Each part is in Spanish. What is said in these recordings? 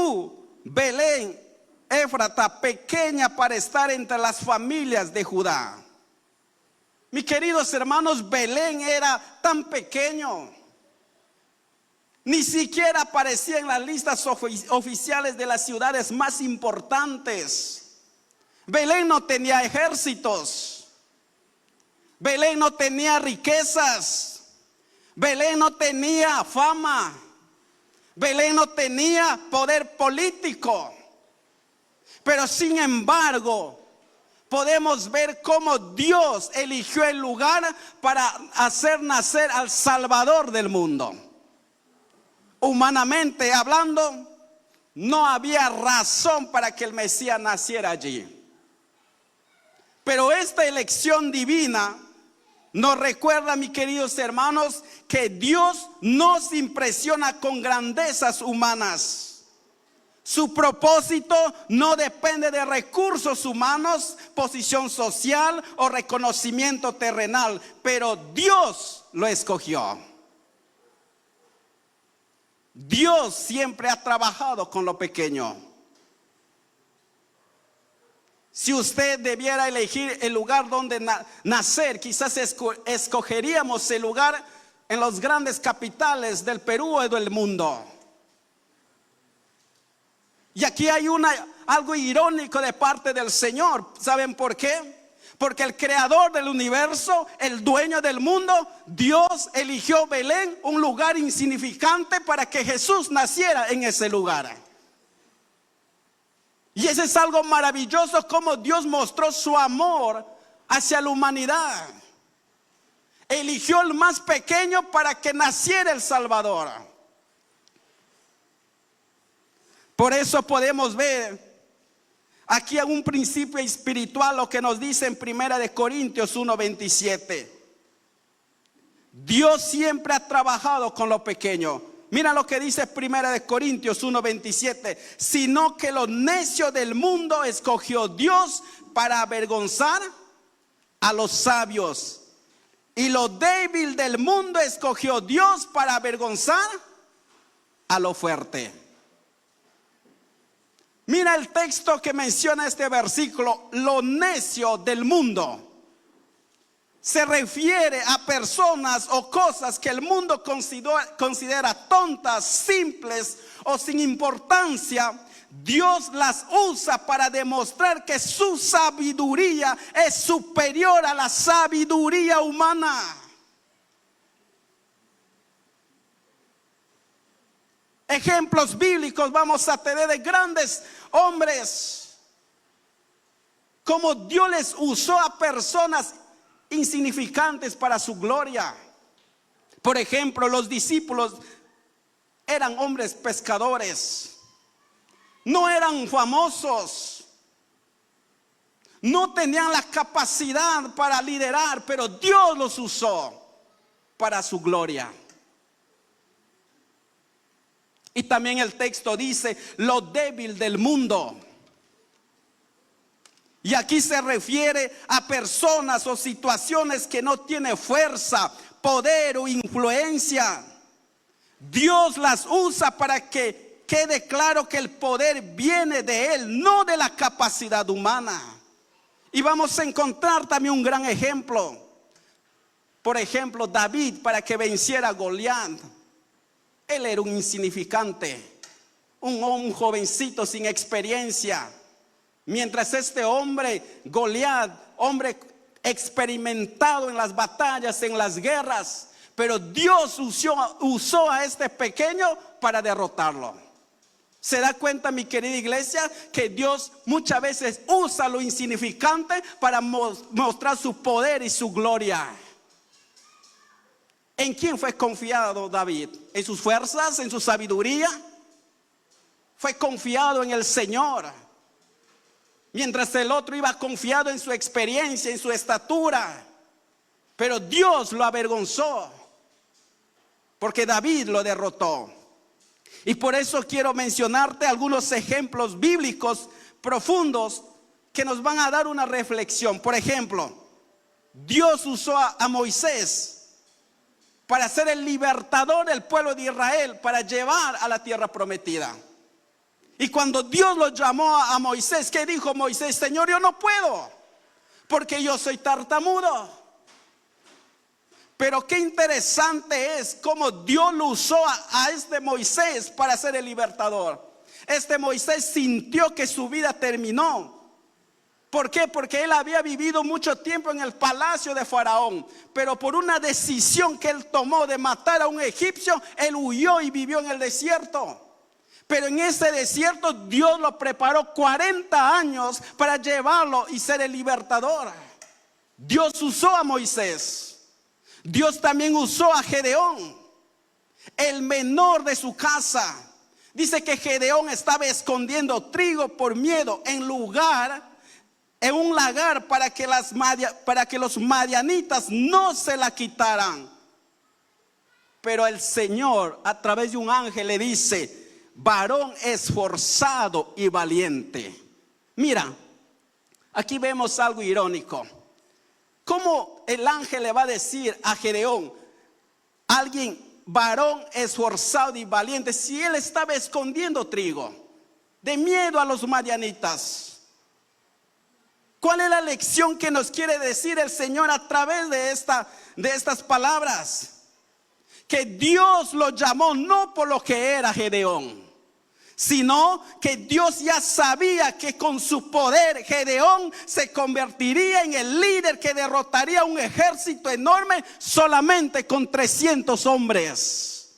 tú, Belén, Éfrata, pequeña para estar entre las familias de Judá. Mis queridos hermanos, Belén era tan pequeño. Ni siquiera aparecía en las listas oficiales de las ciudades más importantes. Belén no tenía ejércitos. Belén no tenía riquezas. Belén no tenía fama. Belén no tenía poder político. Pero sin embargo, podemos ver cómo Dios eligió el lugar para hacer nacer al Salvador del mundo. Humanamente hablando, no había razón para que el Mesías naciera allí. Pero esta elección divina nos recuerda, mis queridos hermanos, que Dios no se impresiona con grandezas humanas. Su propósito no depende de recursos humanos, posición social o reconocimiento terrenal, pero Dios lo escogió. Dios siempre ha trabajado con lo pequeño. Si usted debiera elegir el lugar donde nacer, quizás escogeríamos el lugar en las grandes capitales del Perú o del mundo. Y aquí hay algo irónico de parte del Señor. ¿Saben por qué? Porque el creador del universo, el dueño del mundo, Dios eligió Belén, un lugar insignificante, para que Jesús naciera en ese lugar. Y ese es algo maravilloso, como Dios mostró su amor hacia la humanidad. Eligió el más pequeño para que naciera el Salvador. Por eso podemos ver aquí un principio espiritual, lo que nos dice en 1 Corintios 1:27. Dios siempre ha trabajado con lo pequeño. Mira lo que dice 1 Corintios 1:27. Sino que lo necio del mundo escogió Dios para avergonzar a los sabios. Y lo débil del mundo escogió Dios para avergonzar a lo fuerte. Mira el texto que menciona este versículo, lo necio del mundo. Se refiere a personas o cosas que el mundo considera tontas, simples o sin importancia. Dios las usa para demostrar que su sabiduría es superior a la sabiduría humana. Ejemplos bíblicos vamos a tener de grandes hombres, como Dios les usó a personas insignificantes para su gloria. Por ejemplo, los discípulos eran hombres pescadores, no eran famosos, no tenían la capacidad para liderar, pero Dios los usó para su gloria. Y también el texto dice lo débil del mundo. Y aquí se refiere a personas o situaciones que no tienen fuerza, poder o influencia. Dios las usa para que quede claro que el poder viene de Él, no de la capacidad humana. Y vamos a encontrar también un gran ejemplo. Por ejemplo, David, para que venciera a Goliat. Él era un insignificante, un jovencito sin experiencia. Mientras este hombre, Goliat, hombre experimentado en las batallas, en las guerras, pero Dios usó a este pequeño para derrotarlo. ¿Se da cuenta, mi querida iglesia, que Dios muchas veces usa lo insignificante para mostrar su poder y su gloria? ¿En quién fue confiado David? ¿En sus fuerzas? ¿En su sabiduría? Fue confiado en el Señor. Mientras el otro iba confiado en su experiencia, en su estatura. Pero Dios lo avergonzó, porque David lo derrotó. Y por eso quiero mencionarte algunos ejemplos bíblicos profundos que nos van a dar una reflexión. Por ejemplo, Dios usó a Moisés para ser el libertador del pueblo de Israel, para llevar a la tierra prometida. Y cuando Dios lo llamó a Moisés, ¿qué dijo Moisés? Señor, yo no puedo, porque yo soy tartamudo. Pero qué interesante es cómo Dios lo usó a este Moisés para ser el libertador. Este Moisés sintió que su vida terminó. ¿Por qué? Porque él había vivido mucho tiempo en el palacio de Faraón, pero por una decisión que él tomó de matar a un egipcio, él huyó y vivió en el desierto. Pero en ese desierto Dios lo preparó 40 años para llevarlo y ser el libertador. Dios usó a Moisés. Dios también usó a Gedeón, el menor de su casa. Dice que Gedeón estaba escondiendo trigo por miedo en un lagar para que los madianitas no se la quitaran. Pero el Señor a través de un ángel le dice: varón esforzado y valiente. Mira, aquí vemos algo irónico. ¿Cómo el ángel le va a decir a Gedeón, alguien, varón esforzado y valiente, si él estaba escondiendo trigo de miedo a los madianitas? ¿Cuál es la lección que nos quiere decir el Señor a través de estas palabras? Que Dios lo llamó no por lo que era Gedeón, sino que Dios ya sabía que con su poder Gedeón se convertiría en el líder que derrotaría un ejército enorme solamente con 300 hombres.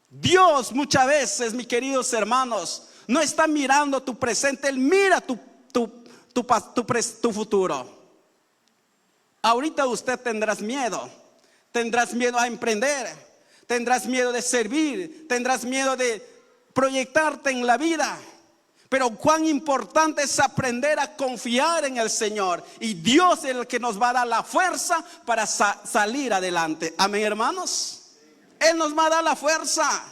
Dios muchas veces, mis queridos hermanos, no está mirando tu presente, Él mira tu futuro. Ahorita usted tendrás miedo a emprender, tendrás miedo de servir, tendrás miedo de proyectarte en la vida. Pero cuán importante es aprender a confiar en el Señor, y Dios es el que nos va a dar la fuerza para salir adelante. Amén, hermanos. Él nos va a dar la fuerza.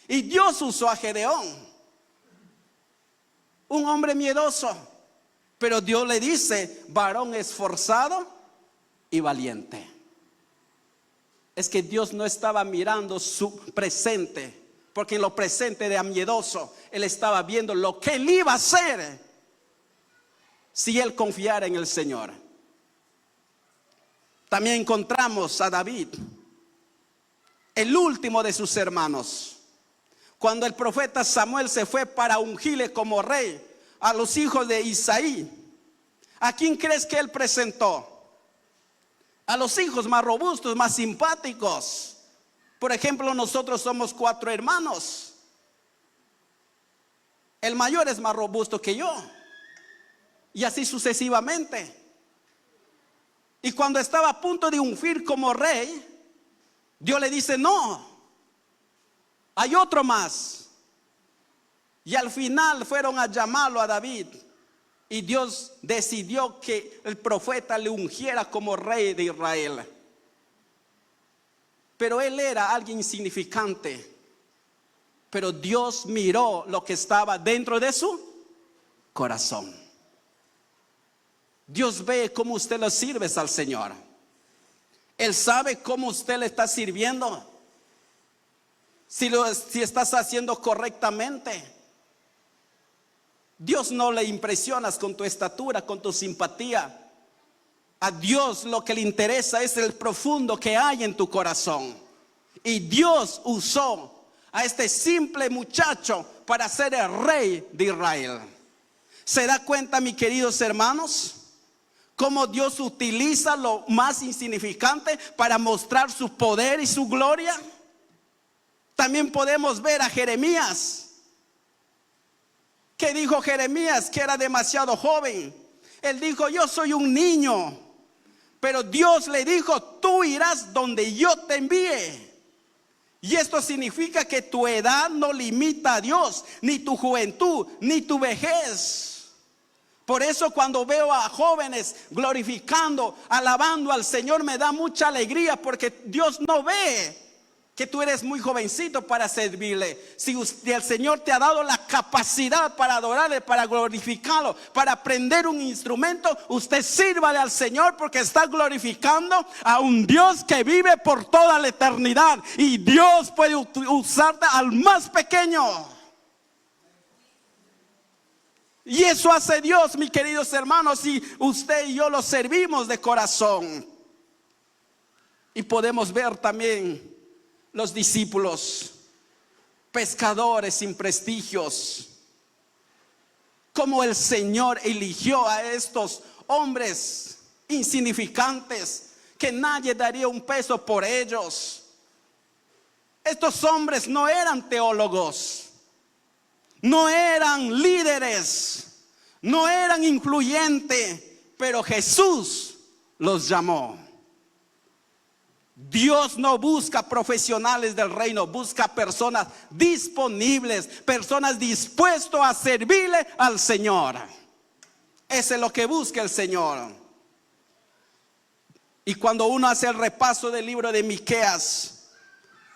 Y Dios usó a Gedeón, un hombre miedoso, pero Dios le dice: varón esforzado y valiente. Es que Dios no estaba mirando su presente, porque en lo presente era miedoso. Él estaba viendo lo que él iba a hacer si él confiara en el Señor. También encontramos a David, el último de sus hermanos. Cuando el profeta Samuel se fue para ungirle como rey a los hijos de Isaí, ¿a quién crees que él presentó? A los hijos más robustos, más simpáticos. Por ejemplo, nosotros somos 4 hermanos. El mayor es más robusto que yo, y así sucesivamente. Y cuando estaba a punto de ungir como rey, Dios le dice: no, hay otro más. Y al final fueron a llamarlo a David, y Dios decidió que el profeta le ungiera como rey de Israel. Pero él era alguien insignificante, pero Dios miró lo que estaba dentro de su corazón. Dios ve cómo usted le sirve al Señor. Él sabe cómo usted le está sirviendo, si estás haciendo correctamente. Dios no le impresionas con tu estatura, con tu simpatía. A Dios lo que le interesa es el profundo que hay en tu corazón. Y Dios usó a este simple muchacho para ser el rey de Israel. ¿Se da cuenta, mis queridos hermanos, cómo Dios utiliza lo más insignificante para mostrar su poder y su gloria? También podemos ver a Jeremías. ¿Qué dijo Jeremías? Que era demasiado joven. Él dijo: yo soy un niño. Pero Dios le dijo: tú irás donde yo te envíe. Y esto significa que tu edad no limita a Dios, ni tu juventud, ni tu vejez. Por eso cuando veo a jóvenes glorificando, alabando al Señor, me da mucha alegría, porque Dios no ve que tú eres muy jovencito para servirle. Si el Señor te ha dado la capacidad para adorarle, para glorificarlo, para aprender un instrumento, usted sírvale al Señor, porque está glorificando a un Dios que vive por toda la eternidad. Y Dios puede usarte al más pequeño. Y eso hace Dios, mis queridos hermanos, y usted y yo lo servimos de corazón. Y podemos ver también los discípulos, pescadores sin prestigios, como el Señor eligió a estos hombres insignificantes, que nadie daría un peso por ellos. Estos hombres no eran teólogos, no eran líderes, no eran influyentes, pero Jesús los llamó. Dios no busca profesionales del reino, busca personas disponibles, personas dispuestas a servirle al Señor. Eso es lo que busca el Señor. Y cuando uno hace el repaso del libro de Miqueas,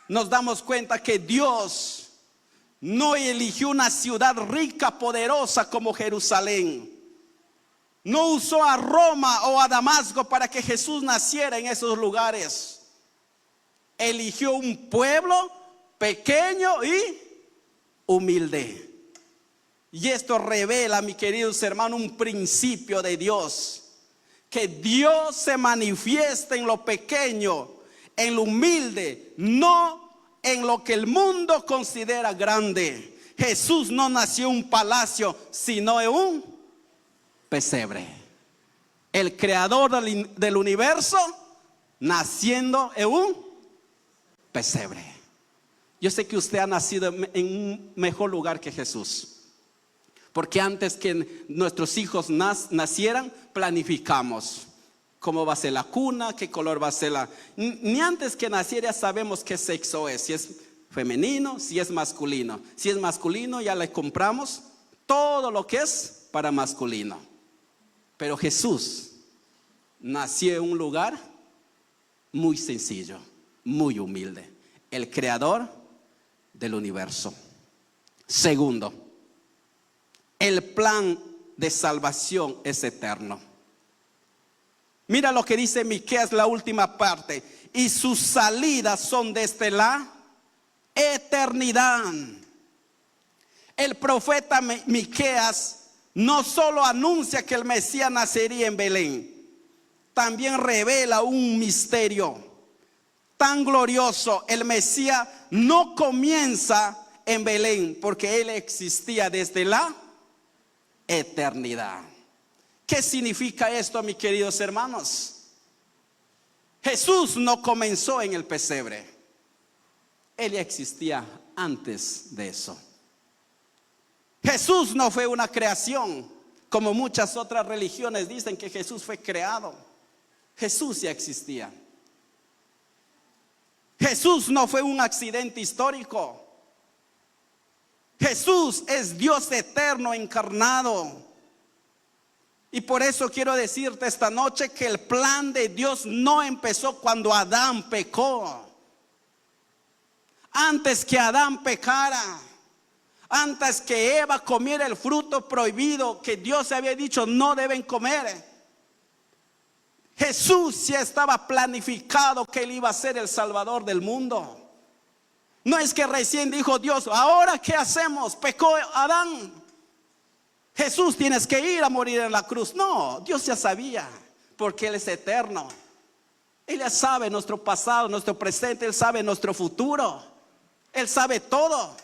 nos damos cuenta que Dios no eligió una ciudad rica, poderosa como Jerusalén. No usó a Roma o a Damasco para que Jesús naciera en esos lugares. Eligió un pueblo pequeño y humilde. Y esto revela, mis queridos hermanos, un principio de Dios. Que Dios se manifiesta en lo pequeño, en lo humilde, no en lo que el mundo considera grande. Jesús no nació en un palacio, sino en un pesebre. El creador del universo naciendo en un pesebre. Yo sé que usted ha nacido en un mejor lugar que Jesús, porque antes que nuestros hijos nacieran, planificamos cómo va a ser la cuna, qué color va a ser ni antes que naciera sabemos qué sexo es, si es femenino, si es masculino. Si es masculino, ya le compramos todo lo que es para masculino. Pero Jesús nació en un lugar muy sencillo, muy humilde. El creador del universo. Segundo, el plan de salvación es eterno. Mira lo que dice Miqueas, la última parte. Y sus salidas son desde la eternidad. El profeta Miqueas no solo anuncia que el Mesías nacería en Belén, también revela un misterio tan glorioso. El Mesías no comienza en Belén, porque Él existía desde la eternidad. ¿Qué significa esto, mis queridos hermanos? Jesús no comenzó en el pesebre. Él ya existía antes de eso. Jesús no fue una creación, como muchas otras religiones dicen que Jesús fue creado. Jesús ya existía. Jesús no fue un accidente histórico. Jesús es Dios eterno encarnado. Y por eso quiero decirte esta noche que el plan de Dios no empezó cuando Adán pecó. Antes que Adán pecara, antes que Eva comiera el fruto prohibido que Dios había dicho no deben comer, Jesús ya estaba planificado que Él iba a ser el Salvador del mundo. No es que recién dijo Dios, ahora ¿qué hacemos? Pecó Adán, Jesús tienes que ir a morir en la cruz. No, Dios ya sabía, porque Él es eterno. Él ya sabe nuestro pasado, nuestro presente, Él sabe nuestro futuro. Él sabe todo.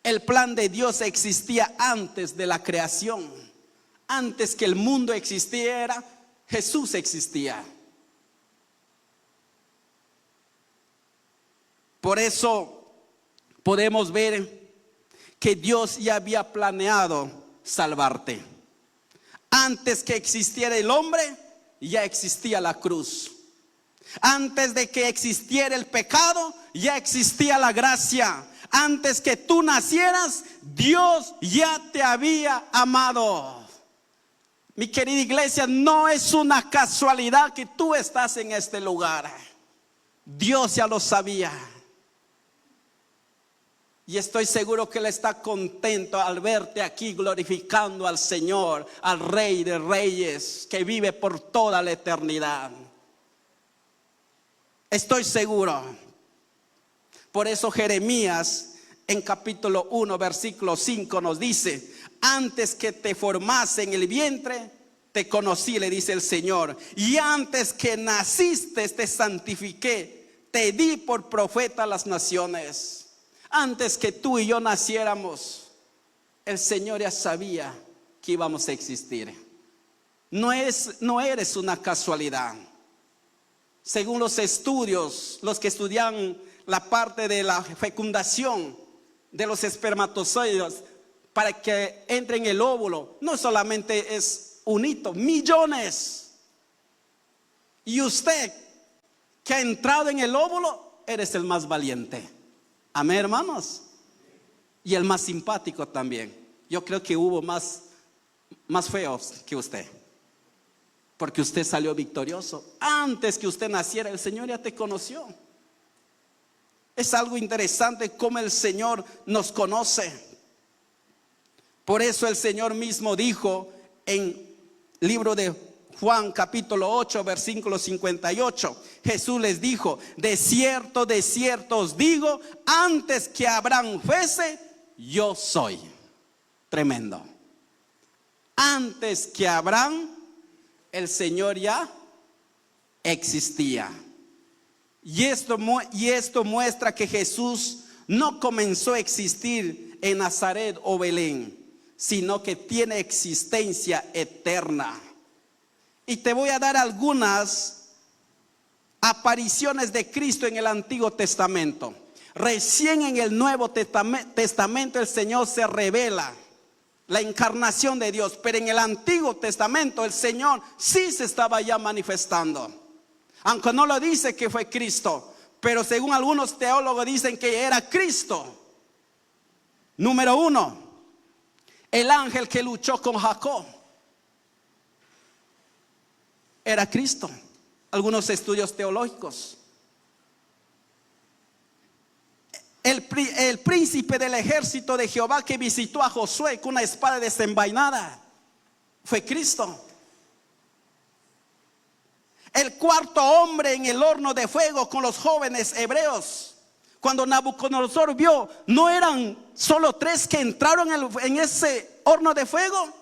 El plan de Dios existía antes de la creación. Antes que el mundo existiera, Jesús existía. Por eso podemos ver que Dios ya había planeado salvarte. Antes que existiera el hombre, ya existía la cruz. Antes de que existiera el pecado, ya existía la gracia. Antes que tú nacieras, Dios ya te había amado. Mi querida iglesia, no es una casualidad que tú estás en este lugar. Dios ya lo sabía. Y estoy seguro que Él está contento al verte aquí glorificando al Señor, al Rey de Reyes, que vive por toda la eternidad. Estoy seguro. Por eso Jeremías en capítulo 1 versículo 5 nos dice: antes que te formase en el vientre, te conocí, le dice el Señor, y antes que naciste te santifiqué, te di por profeta a las naciones. Antes que tú y yo naciéramos, el Señor ya sabía que íbamos a existir. No eres una casualidad. Según los estudios, los que estudian la parte de la fecundación de los espermatozoides para que entre en el óvulo, no solamente es un hito, millones. Y usted que ha entrado en el óvulo, eres el más valiente. Amén, hermanos. Y el más simpático también. Yo creo que hubo más feos que usted, porque usted salió victorioso. Antes que usted naciera, el Señor ya te conoció. Es algo interesante cómo el Señor nos conoce. Por eso el Señor mismo dijo en libro de Juan capítulo 8 versículo 58, Jesús les dijo: de cierto os digo, antes que Abraham fuese, yo soy. Tremendo. Antes que Abraham, el Señor ya existía. Y esto muestra que Jesús no comenzó a existir en Nazaret o Belén, sino que tiene existencia eterna. Y te voy a dar algunas apariciones de Cristo en el Antiguo Testamento. Recién en el Nuevo Testamento el Señor se revela, la encarnación de Dios. Pero en el Antiguo Testamento el Señor sí se estaba ya manifestando. Aunque no lo dice que fue Cristo, pero según algunos teólogos dicen que era Cristo. Número 1, el ángel que luchó con Jacob era Cristo. Algunos estudios teológicos. El príncipe del ejército de Jehová que visitó a Josué con una espada desenvainada fue Cristo. El cuarto hombre en el horno de fuego con los jóvenes hebreos, cuando Nabucodonosor vio, no eran solo 3 que entraron en ese horno de fuego.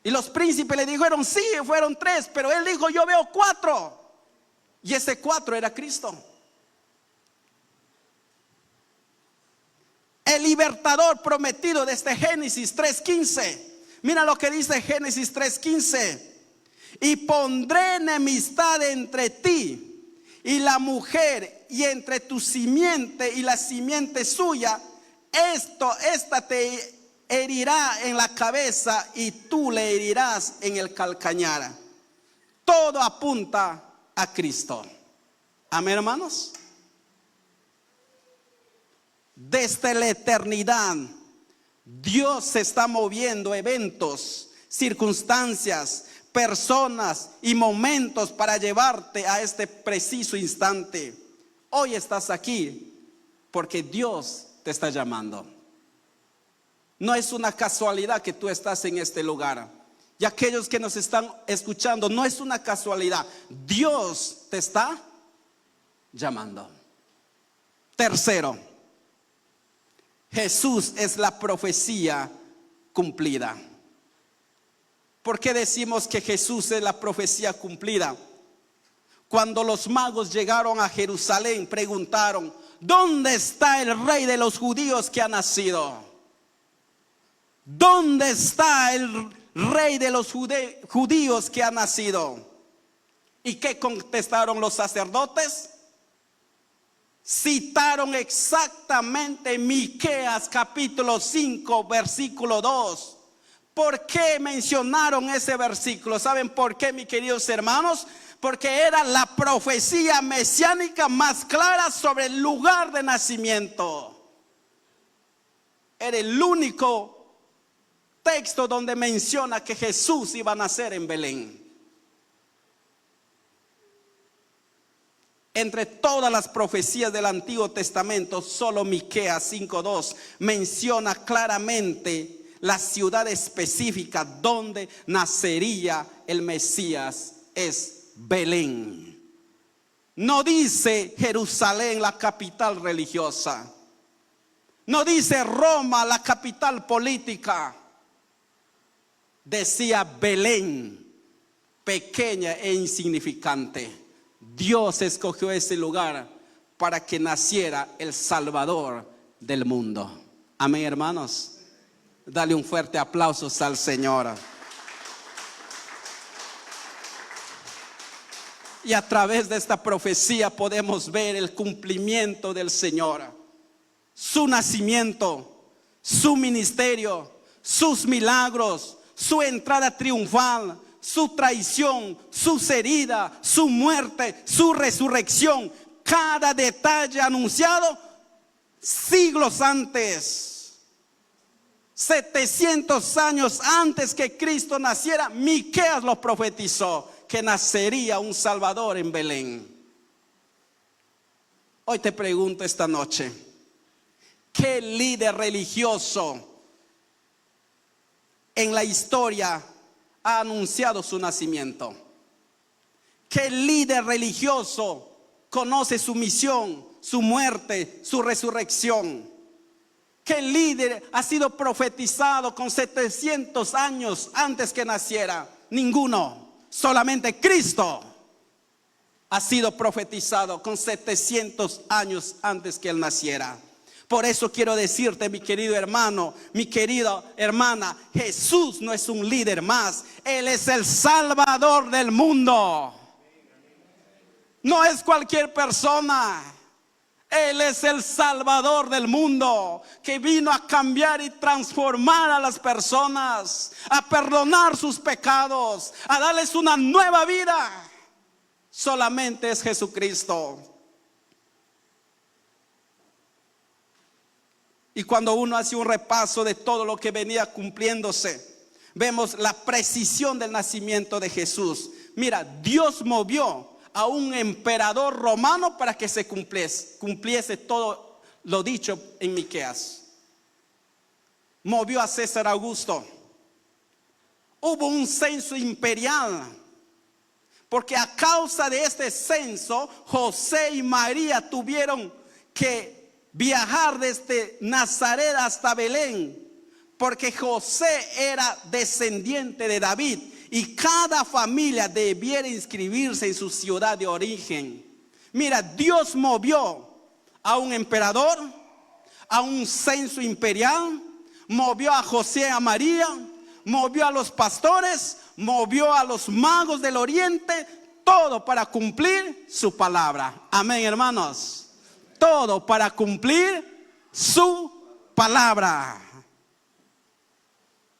Y los príncipes le dijeron: sí, fueron 3, pero él dijo: yo veo 4. Y ese 4 era Cristo. El libertador prometido desde Génesis 3:15. Mira lo que dice Génesis 3:15. Y pondré enemistad entre ti y la mujer, y entre tu simiente y la simiente suya. Esta te herirá en la cabeza y tú le herirás en el calcañar. Todo apunta a Cristo. Amén, hermanos. Desde la eternidad Dios se está moviendo eventos, circunstancias, personas y momentos para llevarte a este preciso instante. Hoy estás aquí porque Dios te está llamando. No es una casualidad que tú estás en este lugar. Y aquellos que nos están escuchando, no es una casualidad. Dios te está llamando. Tercero, Jesús es la profecía cumplida. ¿Por qué decimos que Jesús es la profecía cumplida? Cuando los magos llegaron a Jerusalén, preguntaron: ¿dónde está el rey de los judíos que ha nacido? ¿Dónde está el rey de los judíos que ha nacido? ¿Y qué contestaron los sacerdotes? Citaron exactamente Miqueas capítulo 5 versículo 2. ¿Por qué mencionaron ese versículo? ¿Saben por qué, mis queridos hermanos? Porque era la profecía mesiánica más clara sobre el lugar de nacimiento. Era el único texto donde menciona que Jesús iba a nacer en Belén. Entre todas las profecías del Antiguo Testamento, solo Miqueas 5:2 menciona claramente la ciudad específica donde nacería el Mesías. Es Belén. No dice Jerusalén, la capital religiosa. No dice Roma, la capital política. Decía Belén, pequeña e insignificante. Dios escogió ese lugar para que naciera el Salvador del mundo. Amén, hermanos. Dale un fuerte aplauso al Señor. Y a través de esta profecía podemos ver el cumplimiento del Señor. Su nacimiento, su ministerio, sus milagros, su entrada triunfal, su traición, sus heridas, su muerte, su resurrección. Cada detalle anunciado siglos antes, 700 años antes que Cristo naciera, Miqueas lo profetizó, que nacería un Salvador en Belén. Hoy te pregunto esta noche, ¿qué líder religioso en la historia ha anunciado su nacimiento? ¿Qué líder religioso conoce su misión, su muerte, su resurrección? ¿Qué líder ha sido profetizado con 700 años antes que naciera? Ninguno. Solamente Cristo ha sido profetizado con 700 años antes que Él naciera. Por eso quiero decirte, mi querido hermano, mi querida hermana, Jesús no es un líder más. Él es el Salvador del mundo. No es cualquier persona. Él es el Salvador del mundo, que vino a cambiar y transformar a las personas, a perdonar sus pecados, a darles una nueva vida. Solamente es Jesucristo. Y cuando uno hace un repaso de todo lo que venía cumpliéndose, vemos la precisión del nacimiento de Jesús. Mira, Dios movió a un emperador romano para que se cumpliese todo lo dicho en Miqueas. Movió a César Augusto. Hubo un censo imperial, porque a causa de este censo, José y María tuvieron que viajar desde Nazaret hasta Belén, porque José era descendiente de David y cada familia debiera inscribirse en su ciudad de origen. Mira, Dios movió a un emperador, a un censo imperial, movió a José y a María, movió a los pastores, movió a los magos del oriente, todo para cumplir su palabra. Amén, hermanos. Todo para cumplir su palabra.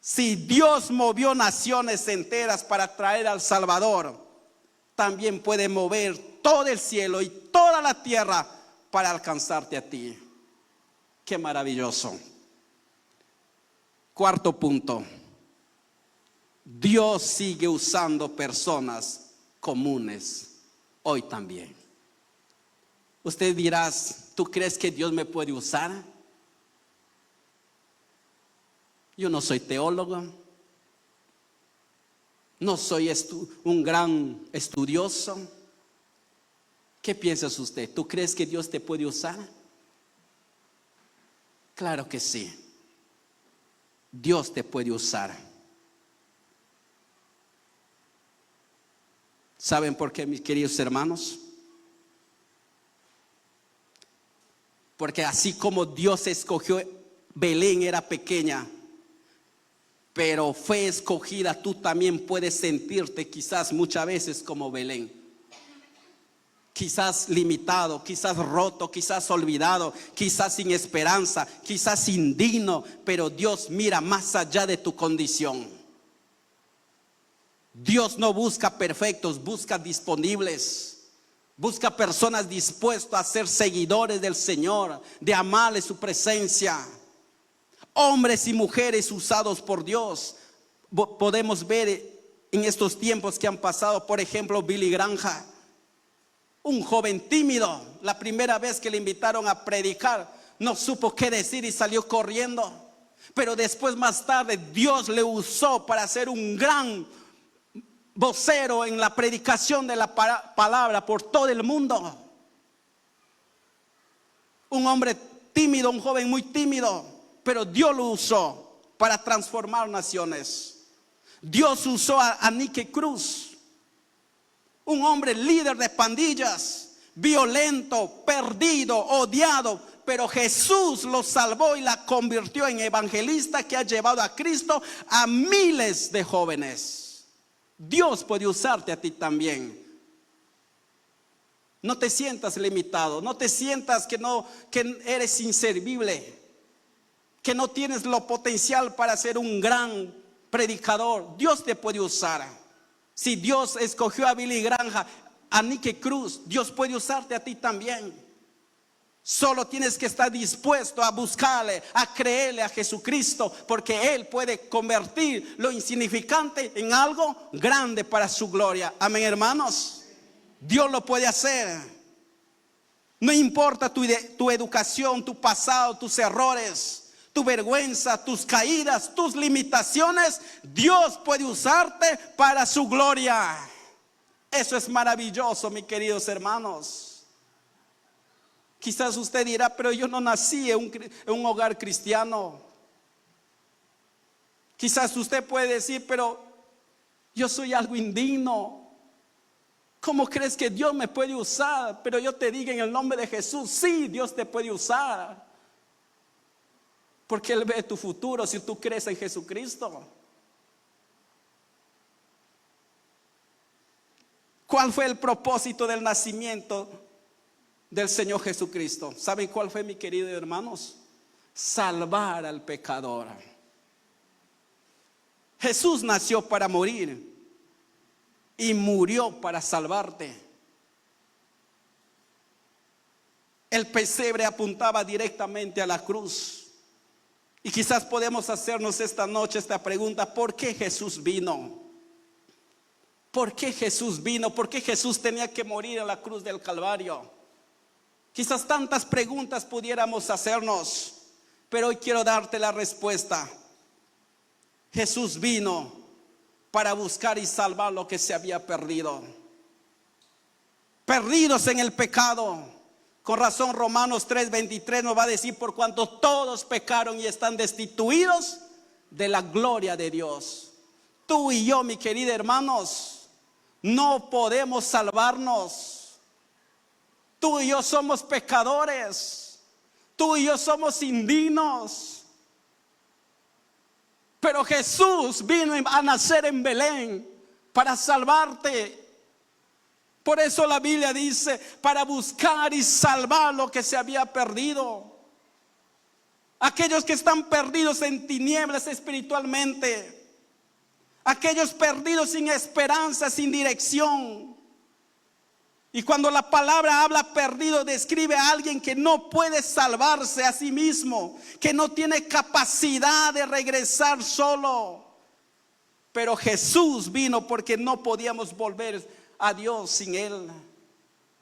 Si Dios movió naciones enteras para traer al Salvador, también puede mover todo el cielo y toda la tierra para alcanzarte a ti. Qué maravilloso. Cuarto punto. Dios sigue usando personas comunes hoy también. Usted dirá, ¿tú crees que Dios me puede usar? Yo no soy teólogo, no soy un gran estudioso. ¿Qué piensas usted? ¿Tú crees que Dios te puede usar? Claro que sí. Dios te puede usar. ¿Saben por qué, mis queridos hermanos? Porque así como Dios escogió, Belén era pequeña, pero fue escogida, tú también puedes sentirte quizás muchas veces como Belén. Quizás limitado, quizás roto, quizás olvidado, quizás sin esperanza, quizás indigno, pero Dios mira más allá de tu condición. Dios no busca perfectos, busca disponibles. Busca personas dispuestas a ser seguidores del Señor, de amarle su presencia. Hombres y mujeres usados por Dios. Podemos ver en estos tiempos que han pasado, por ejemplo, Billy Graham, un joven tímido. La primera vez que le invitaron a predicar, no supo qué decir y salió corriendo. Pero después, más tarde, Dios le usó para ser un gran vocero en la predicación de la palabra por todo el mundo. Un hombre tímido, un joven muy tímido, pero Dios lo usó para transformar naciones. Dios usó a Nicky Cruz, un hombre líder de pandillas, violento, perdido, odiado, pero Jesús lo salvó y la convirtió en evangelista que ha llevado a Cristo a miles de jóvenes. Dios puede usarte a ti también. No te sientas limitado, no te sientas que eres inservible, que no tienes lo potencial para ser un gran predicador. Dios te puede usar. Si Dios escogió a Billy Graham, a Nicky Cruz, Dios puede usarte a ti también. Solo tienes que estar dispuesto a buscarle, a creerle a Jesucristo, porque Él puede convertir lo insignificante en algo grande para su gloria. Amén, hermanos. Dios lo puede hacer. No importa tu educación, tu pasado, tus errores, tu vergüenza, tus caídas, tus limitaciones. Dios puede usarte para su gloria. Eso es maravilloso, mis queridos hermanos. Quizás usted dirá, pero yo no nací en un hogar cristiano. Quizás usted puede decir, pero yo soy algo indigno. ¿Cómo crees que Dios me puede usar? Pero yo te digo en el nombre de Jesús, sí, Dios te puede usar. Porque Él ve tu futuro si tú crees en Jesucristo. ¿Cuál fue el propósito del nacimiento del Señor Jesucristo? ¿Saben cuál fue, mis queridos hermanos? Salvar al pecador. Jesús nació para morir y murió para salvarte. El pesebre apuntaba directamente a la cruz. Y quizás podemos hacernos esta noche esta pregunta: ¿por qué Jesús vino? ¿Por qué Jesús vino? ¿Por qué Jesús tenía que morir en la cruz del Calvario? Quizás tantas preguntas pudiéramos hacernos, pero hoy quiero darte la respuesta. Jesús vino para buscar y salvar lo que se había perdido. Perdidos en el pecado. Con razón Romanos 3:23 nos va a decir: por cuanto todos pecaron y están destituidos de la gloria de Dios. Tú y yo, mis queridos hermanos, no podemos salvarnos. Tú y yo somos pecadores. Tú y yo somos indignos. Pero Jesús vino a nacer en Belén para salvarte. Por eso la Biblia dice: para buscar y salvar lo que se había perdido. Aquellos que están perdidos en tinieblas espiritualmente. Aquellos perdidos sin esperanza, sin dirección. Y cuando la palabra habla perdido, describe a alguien que no puede salvarse a sí mismo, que no tiene capacidad de regresar solo. Pero Jesús vino porque no podíamos volver a Dios sin Él.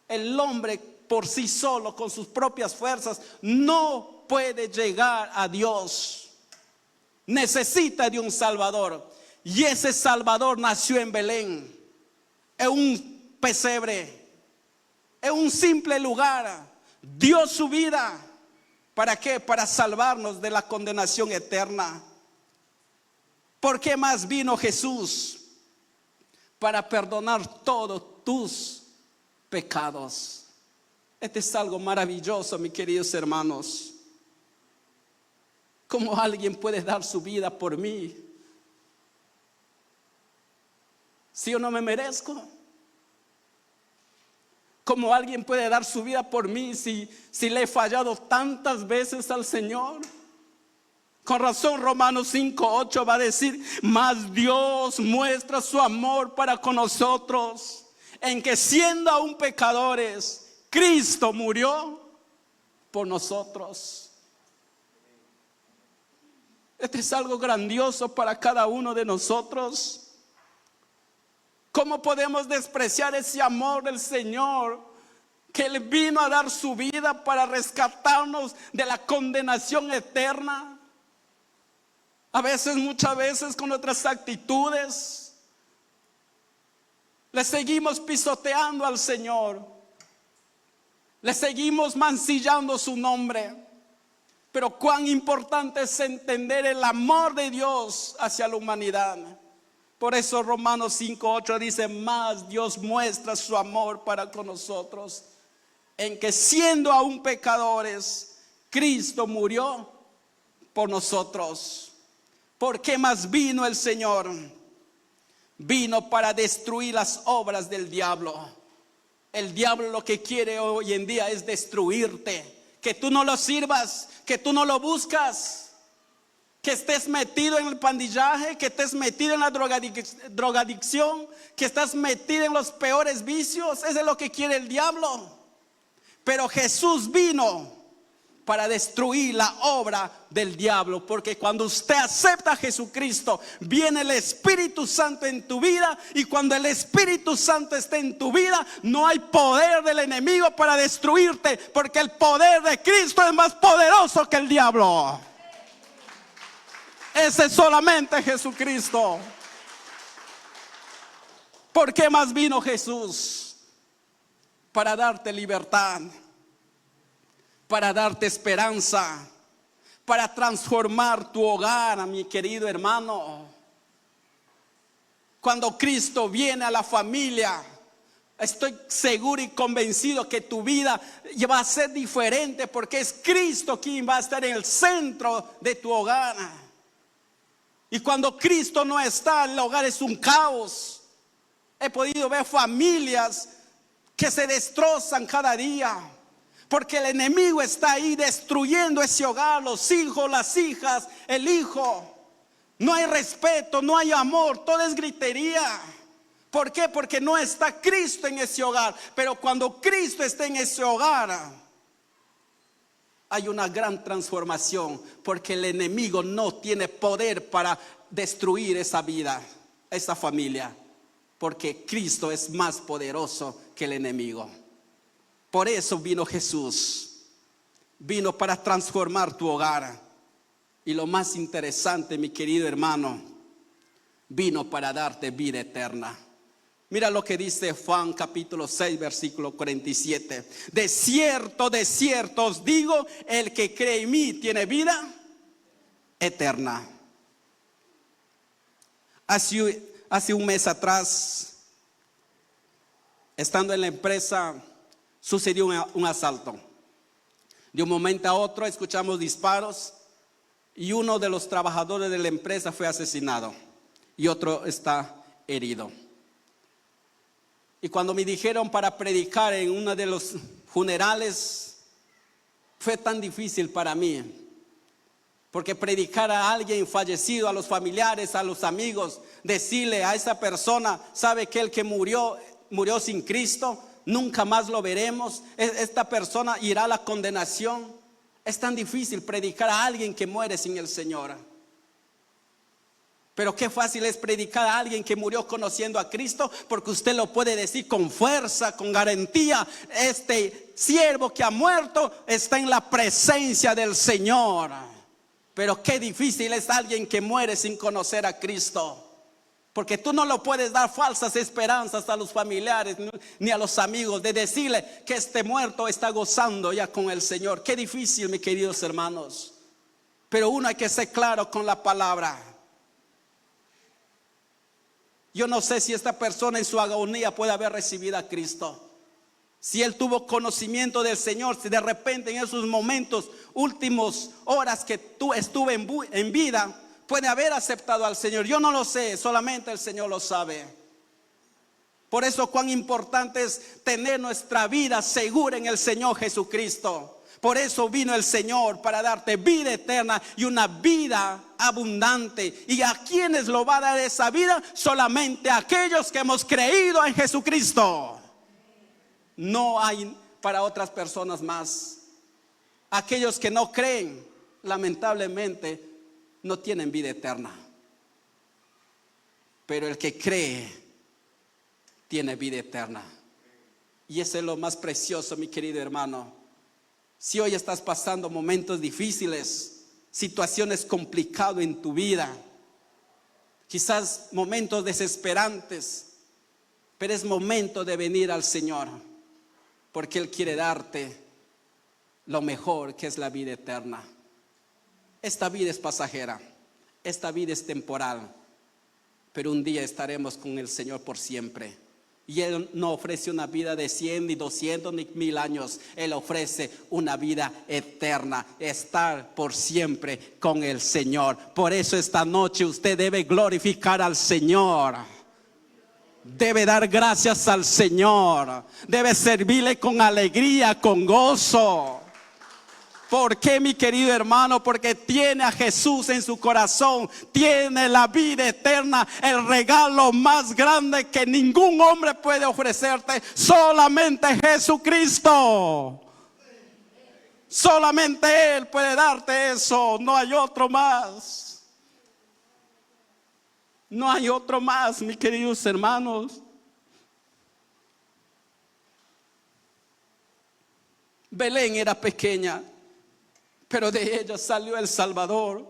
El hombre por sí solo, con sus propias fuerzas, no puede llegar a Dios. Necesita de un Salvador. Y ese Salvador nació en Belén, en un pesebre, en un simple lugar. Dio su vida. ¿Para qué? Para salvarnos de la condenación eterna. ¿Por qué más vino Jesús? Para perdonar todos tus pecados. Este es algo maravilloso, mis queridos hermanos. ¿Cómo alguien puede dar su vida por mí? Si yo no me merezco. ¿Cómo alguien puede dar su vida por mí si le he fallado tantas veces al Señor? Con razón Romanos 5:8 va a decir: mas Dios muestra su amor para con nosotros, en que siendo aún pecadores, Cristo murió por nosotros. Este es algo grandioso para cada uno de nosotros. ¿Cómo podemos despreciar ese amor del Señor? Que Él vino a dar su vida para rescatarnos de la condenación eterna. A veces, muchas veces, con nuestras actitudes, Le seguimos pisoteando al Señor. Le seguimos mancillando su nombre. Pero cuán importante es entender el amor de Dios hacia la humanidad. Por eso Romanos 5:8 dice: más Dios muestra su amor para con nosotros, en que siendo aún pecadores, Cristo murió por nosotros. ¿Por qué más vino el Señor? Vino para destruir las obras del diablo. El diablo lo que quiere hoy en día es destruirte. Que tú no lo sirvas, que tú no lo buscas, que estés metido en el pandillaje, que estés metido en la drogadicción, que estás metido en los peores vicios. Eso es lo que quiere el diablo. Pero Jesús vino para destruir la obra del diablo, porque cuando usted acepta a Jesucristo, viene el Espíritu Santo en tu vida, y cuando el Espíritu Santo está en tu vida, no hay poder del enemigo para destruirte, porque el poder de Cristo es más poderoso que el diablo. Ese es solamente Jesucristo. ¿Por qué más vino Jesús? Para darte libertad, para darte esperanza, para transformar tu hogar, mi querido hermano. Cuando Cristo viene a la familia, estoy seguro y convencido que tu vida va a ser diferente, porque es Cristo quien va a estar en el centro de tu hogar. Y cuando Cristo no está, el hogar es un caos. He podido ver familias que se destrozan cada día, porque el enemigo está ahí destruyendo ese hogar, los hijos, las hijas, el hijo. No hay respeto, no hay amor, todo es gritería. ¿Por qué? Porque no está Cristo en ese hogar. Pero cuando Cristo está en ese hogar, hay una gran transformación, porque el enemigo no tiene poder para destruir esa vida, esa familia, porque Cristo es más poderoso que el enemigo. Por eso vino Jesús. Vino para transformar tu hogar. Y lo más interesante, mi querido hermano, vino para darte vida eterna. Mira lo que dice Juan capítulo 6 versículo 47. De cierto os digo, el que cree en mí tiene vida eterna. Hace un mes atrás, estando en la empresa, sucedió un asalto. De un momento a otro escuchamos disparos, y uno de los trabajadores de la empresa fue asesinado y otro está herido. Y cuando me dijeron para predicar en uno de los funerales, fue tan difícil para mí, porque predicar a alguien fallecido, a los familiares, a los amigos, decirle a esa persona: sabe que el que murió sin Cristo, nunca más lo veremos, esta persona irá a la condenación. Es tan difícil predicar a alguien que muere sin el Señor. Pero qué fácil es predicar a alguien que murió conociendo a Cristo, porque usted lo puede decir con fuerza, con garantía: este siervo que ha muerto está en la presencia del Señor. Pero qué difícil es alguien que muere sin conocer a Cristo, porque tú no lo puedes dar falsas esperanzas a los familiares ni a los amigos, de decirle que este muerto está gozando ya con el Señor. Qué difícil, mis queridos hermanos. Pero uno hay que ser claro con la palabra. Yo no sé si esta persona en su agonía puede haber recibido a Cristo. Si él tuvo conocimiento del Señor, si de repente en esos momentos, últimos horas que tú estuve en vida, puede haber aceptado al Señor. Yo no lo sé, solamente el Señor lo sabe. Por eso cuán importante es tener nuestra vida segura en el Señor Jesucristo. Por eso vino el Señor, para darte vida eterna y una vida abundante. ¿Y a quiénes lo va a dar esa vida? Solamente a aquellos que hemos creído en Jesucristo. No hay para otras personas más. Aquellos que no creen, lamentablemente, no tienen vida eterna. Pero el que cree tiene vida eterna. Y eso es lo más precioso, mi querido hermano. Si hoy estás pasando momentos difíciles, situaciones complicadas en tu vida, quizás momentos desesperantes, Pero es momento de venir al Señor, porque Él quiere darte lo mejor, que es la vida eterna. Esta vida es pasajera, esta vida es temporal, pero un día estaremos con el Señor por siempre. Y Él no ofrece una vida de 100, ni 200, ni 1000 años. Él ofrece una vida eterna, estar por siempre con el Señor. Por eso esta noche usted debe glorificar al Señor. Debe dar gracias al Señor. Debe servirle con alegría, con gozo. ¿Por qué, mi querido hermano? Porque tiene a Jesús en su corazón. Tiene la vida eterna, el regalo más grande que ningún hombre puede ofrecerte. Solamente Jesucristo. Solamente Él puede darte eso. No hay otro más. No hay otro más, mis queridos hermanos. Belén era pequeña, pero de ella salió el Salvador.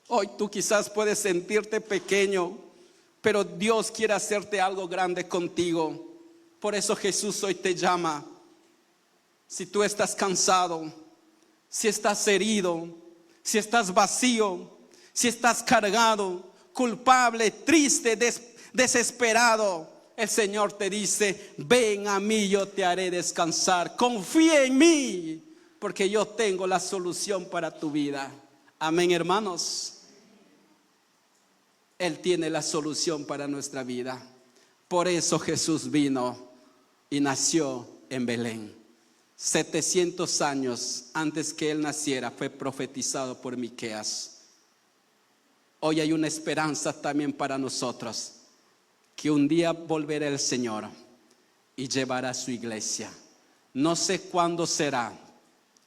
Hoy tú quizás puedes sentirte pequeño, pero Dios quiere hacerte algo grande contigo. Por eso Jesús hoy te llama. Si tú estás cansado, si estás herido, si estás vacío, si estás cargado, culpable, triste, desesperado, el Señor te dice: ven a mí, yo te haré descansar. Confía en mí, porque yo tengo la solución para tu vida. Amén, hermanos. Él tiene la solución para nuestra vida. Por eso Jesús vino y nació en Belén. 700 años antes que Él naciera fue profetizado por Miqueas. Hoy hay una esperanza también para nosotros, que un día volverá el Señor y llevará a su iglesia. No sé cuándo será.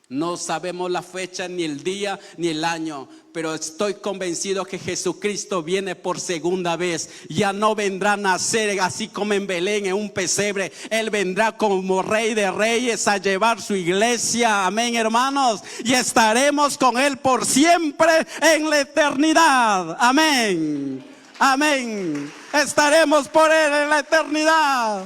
No sabemos la fecha, ni el día, ni el año, pero estoy convencido que Jesucristo viene por segunda vez. Ya no vendrá a nacer así como en Belén, en un pesebre. Él vendrá como Rey de Reyes a llevar su iglesia. Amén, hermanos. Y estaremos con Él por siempre en la eternidad. Amén. Amén. Estaremos por Él en la eternidad.